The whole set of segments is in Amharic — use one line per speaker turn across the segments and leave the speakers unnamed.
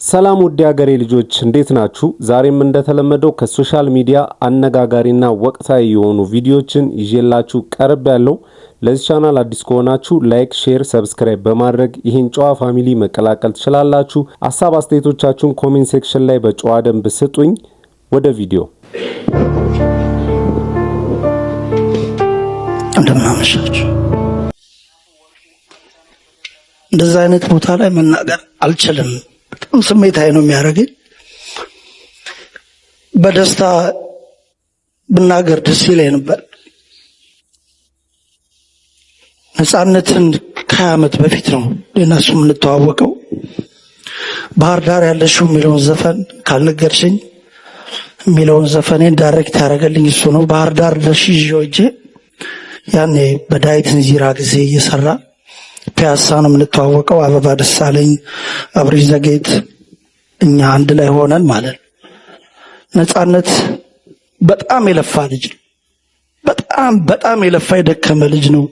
ሰላም ውድ ሀገሬ ልጆች እንዴት ናችሁ? ዛሬም እንደተለመደው ከሶሻል ሚዲያ አነጋጋሪና ወቅታዊ የሆኑ ቪዲዮዎችን ይዤላችሁ ቀርቤያለሁ። ለዚህ ቻናል አዲስ ከሆናችሁ ላይክ፣ ሼር፣ ሰብስክራይብ በማድረግ ይህን ጨዋ ፋሚሊ መቀላቀል ትችላላችሁ። ሐሳብ አስተያየቶቻችሁን ኮሜንት ሴክሽን ላይ በጨዋ ደንብ ስጡኝ። ወደ ቪዲዮ
እንደምናመሻችሁ። እንደዛ አይነት ቦታ ላይ መናገር አልችልም። በጣም ስሜታዊ ነው የሚያደርገኝ። በደስታ ብናገር ደስ ይለኝ ነበር። ነፃነትን ከዓመት በፊት ነው ለነሱ የምንተዋወቀው። ባህር ዳር ያለሽው የሚለውን ዘፈን ካልነገርሽኝ የሚለውን ዘፈኔን ዳይሬክት ያደረገልኝ እሱ ነው። ባህር ዳር ለሽጆ እጄ ያኔ በዳዊት እንዚራ ጊዜ እየሰራ ፒያሳ ነው የምንተዋወቀው። አበባ ደሳለኝ፣ አብሪሽ ዘጌት፣ እኛ አንድ ላይ ሆነን ማለት ነው። ነፃነት በጣም የለፋ ልጅ ነው። በጣም የለፋ የደከመ ልጅ ነው።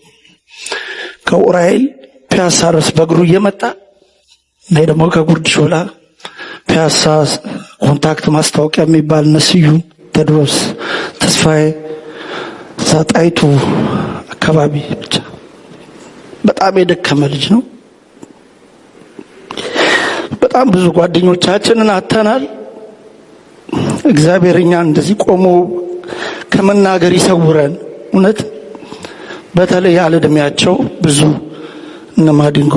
ከኡራኤል ፒያሳ ድረስ በእግሩ እየመጣ እኔ ደግሞ ከጉርድ ሾላ ፒያሳ ኮንታክት ማስታወቂያ የሚባል ነስዩ ቴድሮስ ተስፋዬ ጣይቱ አካባቢ ብቻ በጣም የደከመ ልጅ ነው። በጣም ብዙ ጓደኞቻችንን አተናል። እግዚአብሔር እኛን እንደዚህ ቆሞ ከመናገር ይሰውረን። እውነት በተለይ ያለ ዕድሜያቸው ብዙ እነ ማዲንጎ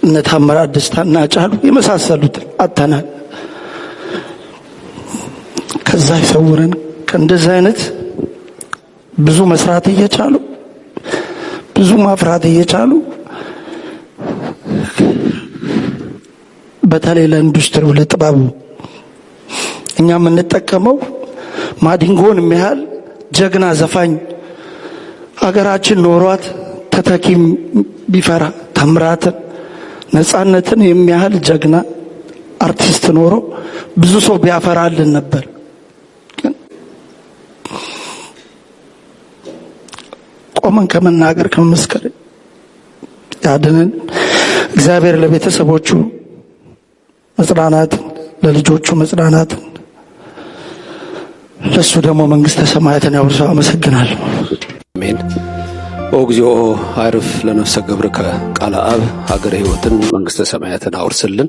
እነ ታምራት ደስታ እና ጫሉ የመሳሰሉትን አተናል። ከዛ ይሰውረን። ከእንደዚህ አይነት ብዙ መስራት እየቻሉ ብዙ ማፍራት እየቻሉ በተለይ ለኢንዱስትሪው ለጥበቡ እኛ የምንጠቀመው ማዲንጎን የሚያህል ጀግና ዘፋኝ አገራችን ኖሯት ተተኪም ቢፈራ ታምራትን ነፃነትን የሚያህል ጀግና አርቲስት ኖሮ ብዙ ሰው ቢያፈራልን ነበር። ቆመን ከመናገር ከመመስከር ያድነን እግዚአብሔር። ለቤተሰቦቹ መጽናናት፣ ለልጆቹ መጽናናት፣ ለሱ ደግሞ መንግስተ ሰማያትን ያውርሰው። አመሰግናለሁ።
አሜን። ኦግዚኦ አርፍ ለነፍሰ ገብርከ ቃለ አብ ሀገረ ሕይወትን መንግስተ ሰማያትን አውርስልን፣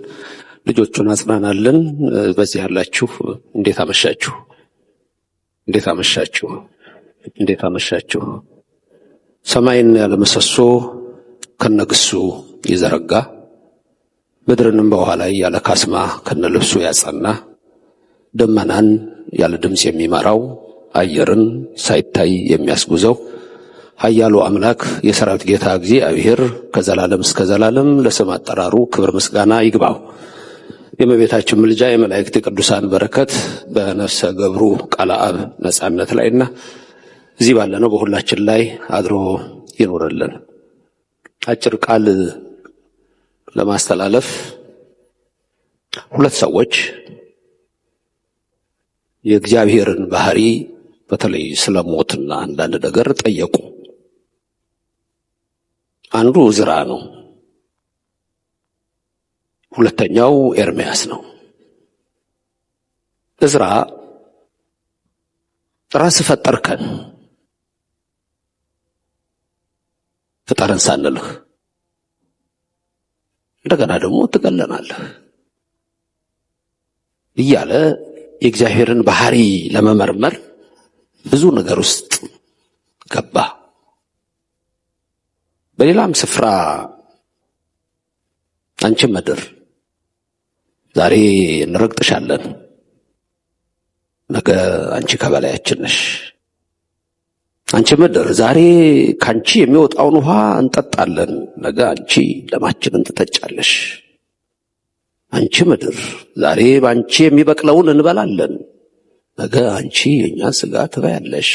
ልጆቹን አጽናናልን። በዚህ ያላችሁ እንዴት አመሻችሁ? እንዴት አመሻችሁ? እንዴት አመሻችሁ? ሰማይን ያለ ምሰሶ ከነግሱ ይዘረጋ፣ ምድርንም በውሃ ላይ ያለ ካስማ ከነልብሱ ያጸና፣ ደመናን ያለ ድምፅ የሚመራው፣ አየርን ሳይታይ የሚያስጉዘው ኃያሉ አምላክ የሰራዊት ጌታ እግዚአብሔር ከዘላለም እስከ ዘላለም ለስም አጠራሩ ክብር ምስጋና ይግባው። የእመቤታችን ምልጃ፣ የመላእክት የቅዱሳን በረከት በነፍሰ ገብሩ ቃለ አብ ነፃነት ላይና እዚህ ባለነው በሁላችን ላይ አድሮ ይኖርልን። አጭር ቃል ለማስተላለፍ ሁለት ሰዎች የእግዚአብሔርን ባህሪ በተለይ ስለ ሞትና አንዳንድ ነገር ጠየቁ። አንዱ ዕዝራ ነው፣ ሁለተኛው ኤርምያስ ነው። ዕዝራ ራስህ ፈጠርከን ፍጠረን ሳንልህ እንደገና ደግሞ ትገለናለህ እያለ የእግዚአብሔርን ባህሪ ለመመርመር ብዙ ነገር ውስጥ ገባ። በሌላም ስፍራ አንቺ ምድር ዛሬ እንረግጥሻለን፣ ነገ አንቺ ከበላያችን ነሽ። አንቺ ምድር ዛሬ ካንቺ የሚወጣውን ውሃ እንጠጣለን፣ ነገ አንቺ ደማችንን ትጠጫለሽ። አንቺ ምድር ዛሬ ባንቺ የሚበቅለውን እንበላለን፣ ነገ አንቺ የኛን ስጋ ትበያለሽ።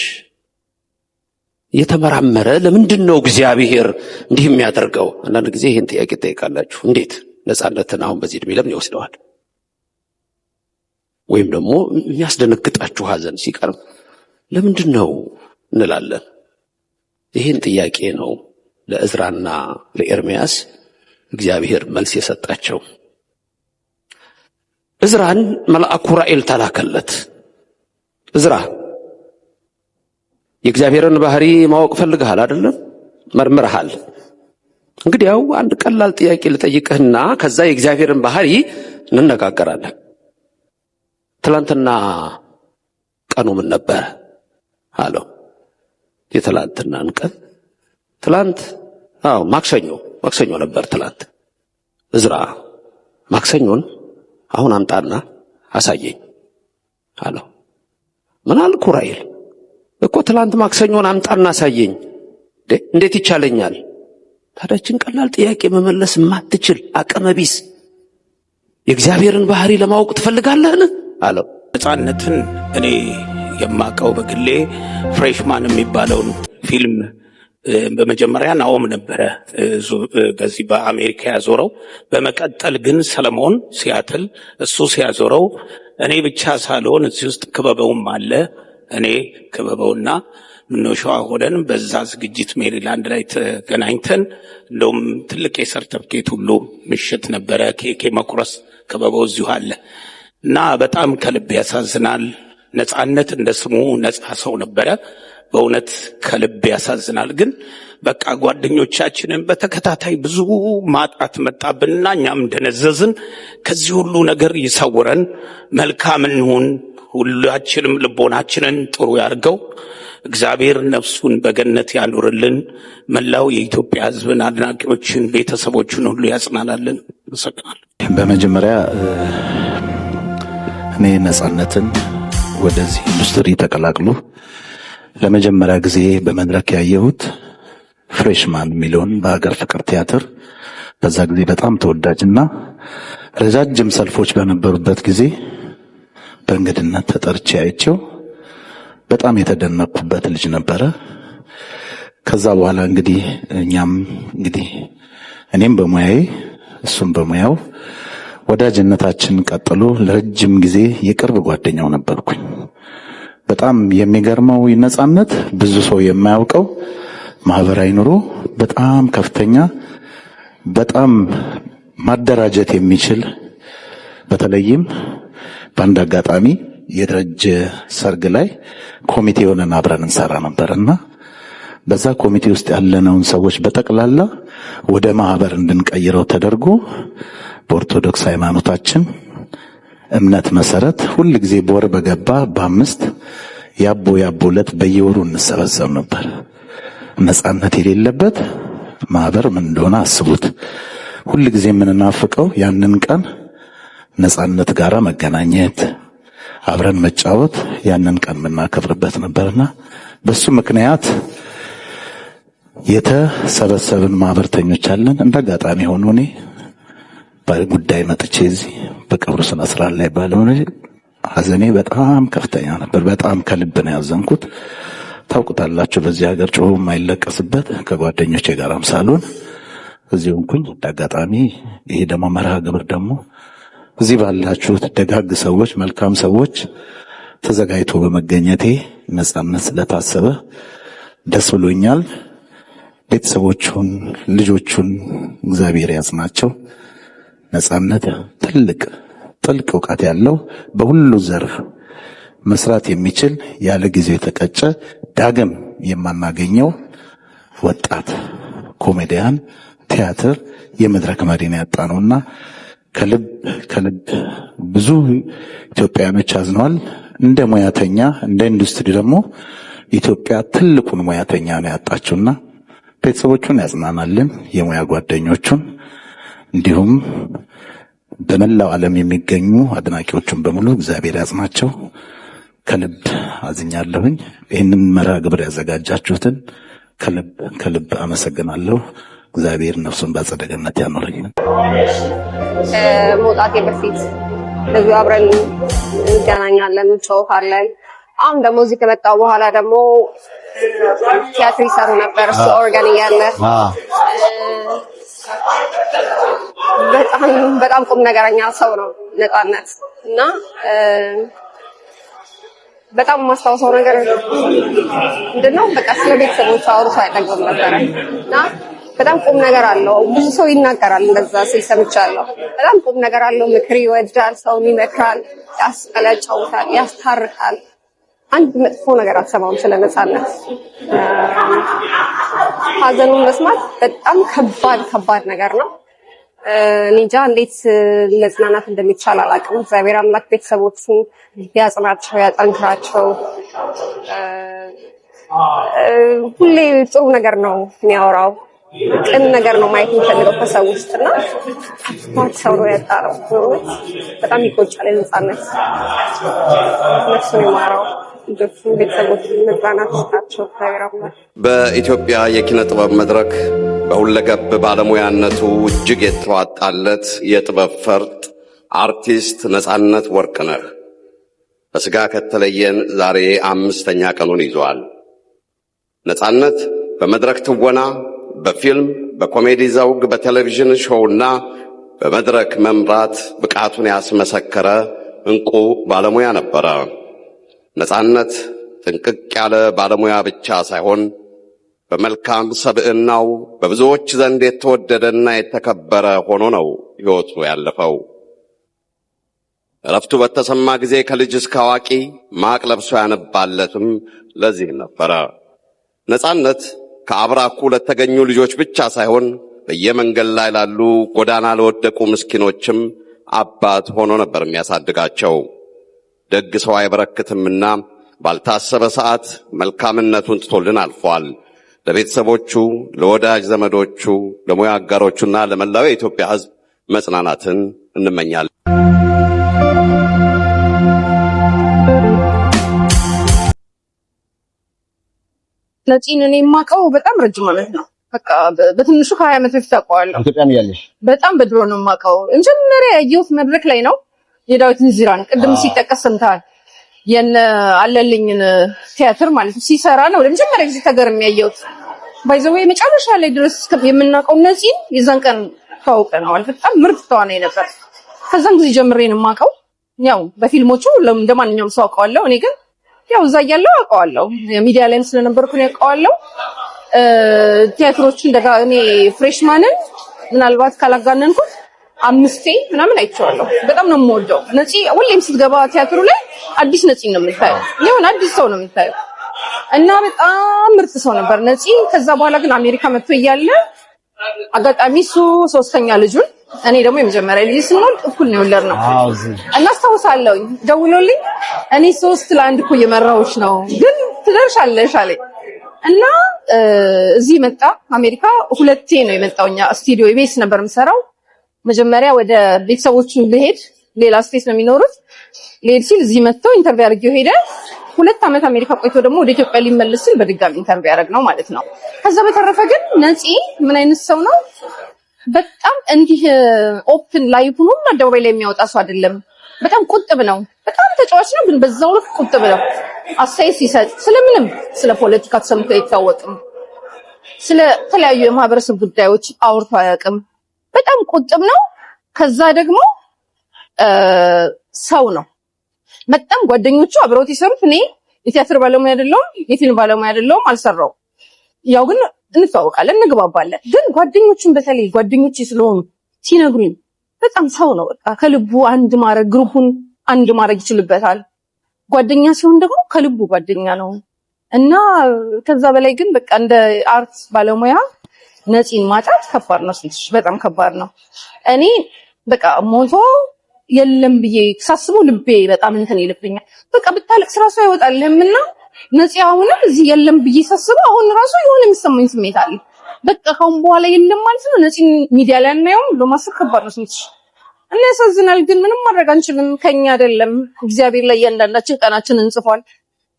እየተመራመረ ለምንድን ነው እግዚአብሔር እንዲህ የሚያደርገው? አንዳንድ ጊዜ ይህን ጥያቄ ጠይቃላችሁ። እንዴት ነፃነትን አሁን በዚህ ዕድሜ ለምን ይወስደዋል? ወይም ደግሞ የሚያስደነግጣችሁ ሐዘን ሲቀርብ ለምንድን ነው እንላለን። ይህን ጥያቄ ነው ለዕዝራና ለኤርምያስ እግዚአብሔር መልስ የሰጣቸው። እዝራን መልአኩ ራኤል ተላከለት። እዝራ የእግዚአብሔርን ባህሪ ማወቅ ፈልገሃል አይደለም? መርምረሃል። እንግዲያው አንድ ቀላል ጥያቄ ልጠይቅህና ከዛ የእግዚአብሔርን ባህሪ እንነጋገራለን። ትላንትና ቀኑ ምን ነበር አለው። የትላንትናን ቀን ትላንት ማክሰኞ ነበር ትላንት። እዝራ ማክሰኞን አሁን አምጣና አሳየኝ አለው። ምን አልኩ ራኤል? እኮ ትላንት ማክሰኞን አምጣና አሳየኝ። እንዴት ይቻለኛል? ታዲያችን ቀላል ጥያቄ መመለስ ማትችል አቅመቢስ የእግዚአብሔርን ባህሪ ለማወቅ ትፈልጋለህን አለው።
ነፃነትን እኔ የማቀው በግሌ ፍሬሽማን የሚባለውን ፊልም በመጀመሪያ ናኦም ነበረ በዚህ በአሜሪካ ያዞረው። በመቀጠል ግን ሰለሞን ሲያትል እሱ ሲያዞረው እኔ ብቻ ሳልሆን እዚህ ውስጥ ክበበውም አለ። እኔ ክበበውና ምንሸዋ ሆነን በዛ ዝግጅት ሜሪላንድ ላይ ተገናኝተን እንደውም ትልቅ የሰርተፍኬት ሁሉ ምሽት ነበረ። ኬኬ መኩረስ ክበበው እዚሁ አለ እና በጣም ከልብ ያሳዝናል። ነፃነት እንደ ስሙ ነፃ ሰው ነበረ። በእውነት ከልብ ያሳዝናል። ግን በቃ ጓደኞቻችንን በተከታታይ ብዙ ማጣት መጣብንና እኛም እንደነዘዝን። ከዚህ ሁሉ ነገር ይሰውረን፣ መልካም እንሁን፣ ሁላችንም ልቦናችንን ጥሩ ያርገው። እግዚአብሔር ነፍሱን በገነት ያኑርልን። መላው የኢትዮጵያ ሕዝብን፣ አድናቂዎችን፣ ቤተሰቦችን ሁሉ ያጽናናልን። እንሰግናለን።
በመጀመሪያ እኔ ነፃነትን ወደዚህ ኢንዱስትሪ ተቀላቅሎ ለመጀመሪያ ጊዜ በመድረክ ያየሁት ፍሬሽማን የሚለውን በሀገር ፍቅር ቲያትር በዛ ጊዜ በጣም ተወዳጅና ረጃጅም ሰልፎች በነበሩበት ጊዜ በእንግድነት ተጠርቼ አይቼው በጣም የተደነቅኩበት ልጅ ነበረ። ከዛ በኋላ እንግዲህ እኔም በሙያዬ እሱም በሙያው ወዳጅነታችን ቀጥሎ ለረጅም ጊዜ የቅርብ ጓደኛው ነበርኩኝ። በጣም የሚገርመው ነፃነት ብዙ ሰው የማያውቀው ማህበራዊ ኑሮ በጣም ከፍተኛ፣ በጣም ማደራጀት የሚችል፣ በተለይም በአንድ አጋጣሚ የደረጀ ሰርግ ላይ ኮሚቴ ሆነን አብረን እንሰራ ነበርና በዛ ኮሚቴ ውስጥ ያለነውን ሰዎች በጠቅላላ ወደ ማህበር እንድንቀይረው ተደርጎ በኦርቶዶክስ ሃይማኖታችን እምነት መሰረት ሁል ጊዜ በወር በገባ በ5 ያቦ ዕለት በየወሩ እንሰበሰብ ነበር። ነፃነት የሌለበት ማህበር ምን እንደሆነ አስቡት። ሁል ጊዜ የምንናፍቀው ያንን ቀን ነፃነት ጋራ መገናኘት፣ አብረን መጫወት፣ ያንን ቀን የምናከብርበት ነበርና በሱ ምክንያት የተሰበሰብን ማህበርተኞች አለን። እንደጋጣሚ ሆኖ እኔ በጉዳይ መጥቼ እዚህ በቀብሩ ስነ ስርዓት ላይ ባለሆነ ሐዘኔ በጣም ከፍተኛ ነበር። በጣም ከልብ ነው ያዘንኩት። ታውቁታላችሁ፣ በዚህ ሀገር ጮሁ የማይለቀስበት ከጓደኞቼ ጋርም ሳልሆን እዚህ ሆንኩኝ። እንዳጋጣሚ ይሄ ደግሞ መርሃ ግብር ደግሞ እዚህ ባላችሁት ደጋግ ሰዎች፣ መልካም ሰዎች ተዘጋጅቶ በመገኘቴ ነፃነት ስለታሰበ ደስ ብሎኛል። ቤተሰቦቹን፣ ልጆቹን እግዚአብሔር ያጽናቸው። ነፃነት ጥልቅ ዕውቀት ያለው በሁሉ ዘርፍ መስራት የሚችል ያለ ጊዜው የተቀጨ ዳግም የማናገኘው ወጣት ኮሜዲያን፣ ቲያትር የመድረክ መሪን ያጣነውና ከልብ ብዙ ኢትዮጵያኖች አዝነዋል። እንደ ሙያተኛ እንደ ኢንዱስትሪ ደግሞ ኢትዮጵያ ትልቁን ሙያተኛ ነው ያጣችውና ቤተሰቦቹን ያጽናናልን፣ የሙያ ጓደኞቹን እንዲሁም በመላው ዓለም የሚገኙ አድናቂዎቹን በሙሉ እግዚአብሔር ያጽናቸው። ከልብ አዝኛለሁኝ። ይህንን መርሃ ግብር ያዘጋጃችሁትን ከልብ አመሰግናለሁ። እግዚአብሔር ነፍሱን በአጸደ ገነት ያኖረኝ።
መውጣቴ በፊት ብዙ አብረን እንገናኛለን፣ እንጫወታለን። አሁን ደግሞ እዚህ ከመጣሁ በኋላ ደግሞ ቲያትር ይሰሩ ነበር እሱ ኦርጋን እያለ በጣም ቁም ነገረኛ ሰው ነው ነፃነት እና በጣም የማስታውሰው ነገር ምንድነው፣ በቃ ስለ ቤተሰቦቹ አውርቶ አይጠግብም ነበር እና በጣም ቁም ነገር አለው። ብዙ ሰው ይናገራል እንደዛ ሲል ሰምቻለሁ። በጣም ቁም ነገር አለው። ምክር ይወዳል፣ ሰውን ይመክራል፣ ያጫውታል፣ ያስታርቃል። አንድ መጥፎ ነገር አልሰማውም ስለ ነፃነት። ሀዘኑን መስማት በጣም ከባድ ነገር ነው። እንጃ እንዴት መጽናናት እንደሚቻል አላውቅም። እግዚአብሔር አምላክ ቤተሰቦቹን ያጽናቸው፣ ያጠንክራቸው። ሁሌ ጥሩ ነገር ነው የሚያወራው፣ ቅን ነገር ነው ማየት የሚፈልገው ከሰው ውስጥ እና ሰው ነው ያጣረው። በጣም ይቆጫል። ነፃነት ነፍሱን ይማረው።
በኢትዮጵያ የኪነ ጥበብ መድረክ በሁለገብ ባለሙያነቱ እጅግ የተዋጣለት የጥበብ ፈርጥ አርቲስት ነፃነት ወርቅነህ በስጋ ከተለየን ዛሬ 5ኛ ቀኑን ይዟል። ነፃነት በመድረክ ትወና፣ በፊልም፣ በኮሜዲ ዘውግ፣ በቴሌቪዥን ሾውና በመድረክ መምራት ብቃቱን ያስመሰከረ እንቁ ባለሙያ ነበረ። ነፃነት ጥንቅቅ ያለ ባለሙያ ብቻ ሳይሆን በመልካም ሰብዕናው በብዙዎች ዘንድ የተወደደና የተከበረ ሆኖ ነው ሕይወቱ ያለፈው። እረፍቱ በተሰማ ጊዜ ከልጅ እስከ አዋቂ ማቅ ለብሶ ያነባለትም ለዚህ ነበረ። ነፃነት ከአብራኩ ለተገኙ ልጆች ብቻ ሳይሆን በየመንገድ ላይ ላሉ ጎዳና ለወደቁ ምስኪኖችም አባት ሆኖ ነበር የሚያሳድጋቸው። ደግ ሰው አይበረክትምና ባልታሰበ ሰዓት መልካምነቱን ትቶልን አልፏል። ለቤተሰቦቹ፣ ለወዳጅ ዘመዶቹ፣ ለሙያ አጋሮቹና ለመላው የኢትዮጵያ ሕዝብ መጽናናትን እንመኛለን።
ነፂን እኔ የማውቀው በጣም ረጅም ዓመት ነው። በቃ በትንሹ ከ20 ዓመት በፊት አውቀዋለሁ።
ኢትዮጵያን እያለሽ?
በጣም በድሮ ነው የማውቀው። መጀመሪያ ያየሁት መድረክ ላይ ነው የዳዊት እንዚራን ቅድም ሲጠቀስ ሰምተሃል። የነ አለልኝን ቲያትር ማለት ነው ሲሰራ ነው ለመጀመሪያ ጊዜ ተገርም ያየሁት። ባይዘው መጨረሻ ላይ ድረስ የምናውቀው ነፂን የዛን ቀን ተዋውቀናል። በጣም ምርጥ ተዋናይ ነበር። ከዛን ጊዜ ጀምሬ ነው የማውቀው። ያው በፊልሞቹ እንደማንኛውም ሰው አውቀዋለሁ። እኔ ግን ያው እዛ እያለሁ አውቀዋለሁ። ሚዲያ ላይም ስለነበርኩ ነው አውቀዋለሁ። ቲያትሮችን እኔ ፍሬሽማንን ምናልባት ካላጋነንኩት 5 ምናምን አይቼዋለሁ። በጣም ነው የምወደው። ነፂ ሁሌም ስትገባ ቲያትሩ ላይ አዲስ ነፂ ነው የምታየው። ይሁን አዲስ ሰው ነው የምታየው እና በጣም ምርጥ ሰው ነበር ነፂ። ከዛ በኋላ ግን አሜሪካ መጥቶ እያለ አጋጣሚ እሱ 3ኛ ልጁን እኔ ደግሞ የመጀመሪያ ልጅ ስንወልድ እኩል ነው የወለድነው እና አስታውሳለሁ ደውሎልኝ እኔ 3-1 እኮ እየመራሁሽ ነው ግን ትደርሻለሽ አለኝ እና እዚህ መጣ። አሜሪካ 2 ነው የመጣውኛ ስቱዲዮ ኢቢኤስ ነበር የምሰራው። መጀመሪያ ወደ ቤተሰቦቹ ልሄድ ሌላ ስቴት ነው የሚኖሩት ልሄድ ሲል እዚህ መጥተው ኢንተርቪው አድርጌው ሄደ። 2 ዓመት አሜሪካ ቆይቶ ደግሞ ወደ ኢትዮጵያ ሊመለስ ሲል በድጋሚ ኢንተርቪው ያደረግ ነው ማለት ነው። ከዛ በተረፈ ግን ነፂ ምን አይነት ሰው ነው? በጣም እንዲህ ኦፕን ላይፉን ሁሉ አደባባይ ላይ የሚያወጣ ሰው አይደለም። በጣም ቁጥብ ነው። በጣም ተጫዋች ነው፣ ግን በዛው ልክ ቁጥብ ነው። አስተያየት ሲሰጥ ስለምንም ስለ ፖለቲካ ተሰምቶ አይታወቅም። ስለ ተለያዩ የማህበረሰብ ጉዳዮች አውርቶ አያውቅም። በጣም ቁጥብ ነው። ከዛ ደግሞ ሰው ነው። በጣም ጓደኞቹ አብረውት ይሰሩት። እኔ የቲያትር ባለሙያ አይደለሁም፣ የፊልም ባለሙያ አይደለሁም፣ አልሰራው። ያው ግን እንተዋወቃለን፣ እንግባባለን። ግን ጓደኞቹን በተለይ ጓደኞቼ ስለሆኑ ሲነግሩኝ በጣም ሰው ነው። በቃ ከልቡ አንድ ማድረግ ግሩፑን አንድ ማድረግ ይችልበታል። ጓደኛ ሲሆን ደግሞ ከልቡ ጓደኛ ነው እና ከዛ በላይ ግን በቃ እንደ አርት ባለሙያ ነፂን ማጣት ከባድ ነው። በጣም ከባድ ነው። እኔ በቃ ሞቶ የለም ብዬ ሳስበው ልቤ በጣም እንትን ይልብኛል። በቃ ብታለቅስ ራሱ አይወጣልህምና ነፂ አሁንም እዚህ የለም ብዬ ሳስበው አሁን ራሱ የሆነ የሚሰማኝ ስሜት አለ። በቃ ካሁን በኋላ የለም ማለት ነው። ነፂን ሚዲያ ላይ እናየውም ለማሰብ ከባድ ነው ስሜት እና ያሳዝናል። ግን ምንም ማድረግ አንችልም። ከኛ አይደለም እግዚአብሔር ላይ እያንዳንዳችን ቀናችንን እንጽፏል።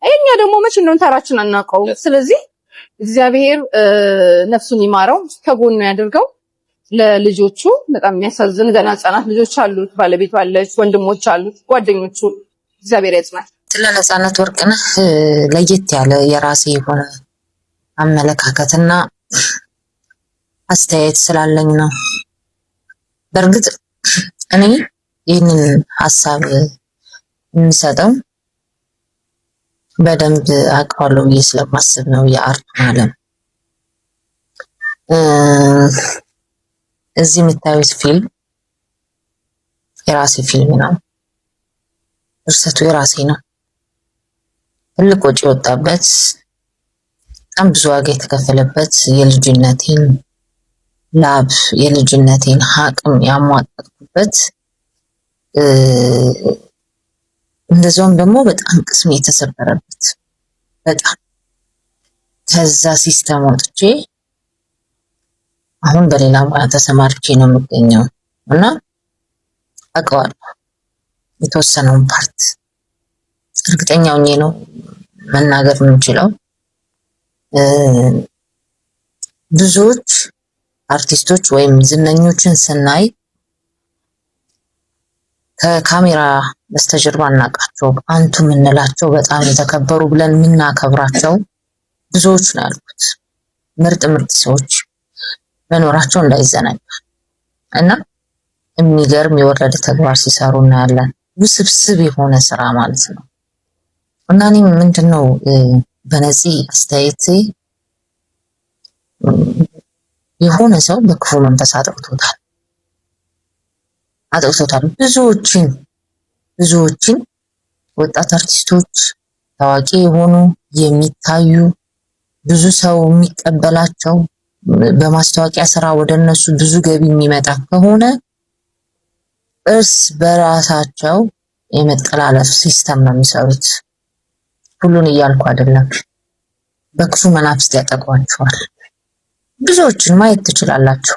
እኛ ደግሞ መቼ እንደሆነ ተራችን አናውቀው። ስለዚህ እግዚአብሔር ነፍሱን ይማረው፣ ከጎኑ ያድርገው። ለልጆቹ በጣም የሚያሳዝን ገና ህጻናት ልጆች አሉት፣ ባለቤቱ አለች፣ ወንድሞች አሉት፣ ጓደኞቹ እግዚአብሔር ያጽናል።
ስለ ነፃነት ወርቅነህ ለየት ያለ የራሴ የሆነ አመለካከትና አስተያየት ስላለኝ ነው። በእርግጥ እኔ ይህንን ሀሳብ የሚሰጠው በደንብ አውቀዋለሁ ብዬ ስለማስብ ነው። የአርቱን ዓለም እዚህ የምታዩት ፊልም የራሴ ፊልም ነው። ድርሰቱ የራሴ ነው። ትልቅ ወጪ የወጣበት በጣም ብዙ ዋጋ የተከፈለበት የልጅነቴን ላብ የልጅነቴን አቅም ያሟጠጥኩበት እንደዛውም ደግሞ በጣም ቅስሜ የተሰበረበት በጣም ከዛ ሲስተም ወጥቼ አሁን በሌላ ሙያ ተሰማርቼ ነው የምገኘው እና አውቀዋለሁ የተወሰነውን ፓርት እርግጠኛ ሆኜ ነው መናገር የምችለው። ብዙዎች አርቲስቶች ወይም ዝነኞችን ስናይ ከካሜራ በስተጀርባ እናውቃቸው አንቱ የምንላቸው በጣም የተከበሩ ብለን የምናከብራቸው ብዙዎች ነው ያሉት። ምርጥ ሰዎች መኖራቸው እንዳይዘነጋ እና የሚገርም የወረደ ተግባር ሲሰሩ እናያለን። ውስብስብ የሆነ ስራ ማለት ነው እና እኔም ምንድነው በነፂ አስተያየቴ የሆነ ሰው በክፉ መንፈስ አጥቅቶታል። ብዙዎችን ወጣት አርቲስቶች ታዋቂ የሆኑ የሚታዩ ብዙ ሰው የሚቀበላቸው በማስታወቂያ ስራ ወደ እነሱ ብዙ ገቢ የሚመጣ ከሆነ እርስ በራሳቸው የመጠላለፍ ሲስተም ነው የሚሰሩት። ሁሉን እያልኩ አይደለም። በክፉ መናፍስት ያጠቋቸዋል። ብዙዎችን ማየት ትችላላችሁ።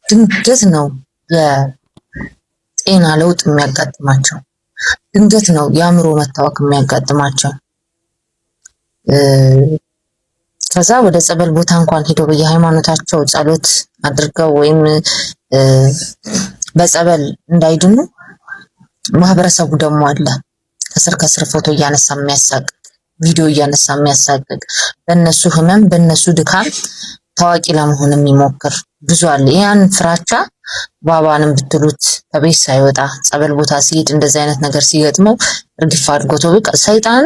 ድንገት ነው የጤና ለውጥ የሚያጋጥማቸው። ድንገት ነው የአእምሮ መታወክ የሚያጋጥማቸው። ከዛ ወደ ጸበል ቦታ እንኳን ሄደው በየሃይማኖታቸው ጸሎት አድርገው ወይም በጸበል እንዳይድኑ ማህበረሰቡ ደግሞ አለ ከስር ፎቶ እያነሳ የሚያሳቅቅ ቪዲዮ እያነሳ የሚያሳቅቅ በእነሱ ህመም በእነሱ ድካም ታዋቂ ለመሆን የሚሞክር ብዙ አለ። ያን ፍራቻ ባባንም ብትሉት ከቤት ሳይወጣ ጸበል ቦታ ሲሄድ እንደዚህ አይነት ነገር ሲገጥመው እርግፍ አድርጎ ተውቅ ሰይጣን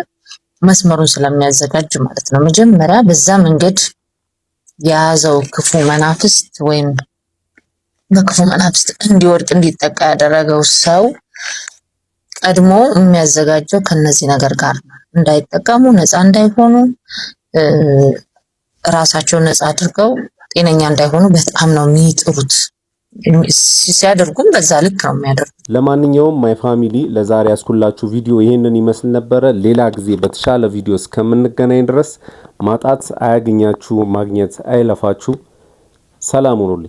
መስመሩን ስለሚያዘጋጅ ማለት ነው። መጀመሪያ በዛ መንገድ የያዘው ክፉ መናፍስት ወይም በክፉ መናፍስት እንዲወድቅ እንዲጠቃ ያደረገው ሰው ቀድሞ የሚያዘጋጀው ከነዚህ ነገር ጋር ነው። እንዳይጠቀሙ ነፃ እንዳይሆኑ ራሳቸውን ነፃ አድርገው ጤነኛ እንዳይሆኑ በጣም ነው የሚጥሩት። ሲያደርጉም በዛ ልክ ነው የሚያደርጉት።
ለማንኛውም ማይ ፋሚሊ ለዛሬ ያስኩላችሁ ቪዲዮ ይሄንን ይመስል ነበረ። ሌላ ጊዜ በተሻለ ቪዲዮ እስከምንገናኝ ድረስ ማጣት አያገኛችሁ፣ ማግኘት አይለፋችሁ። ሰላም ሁኑልኝ።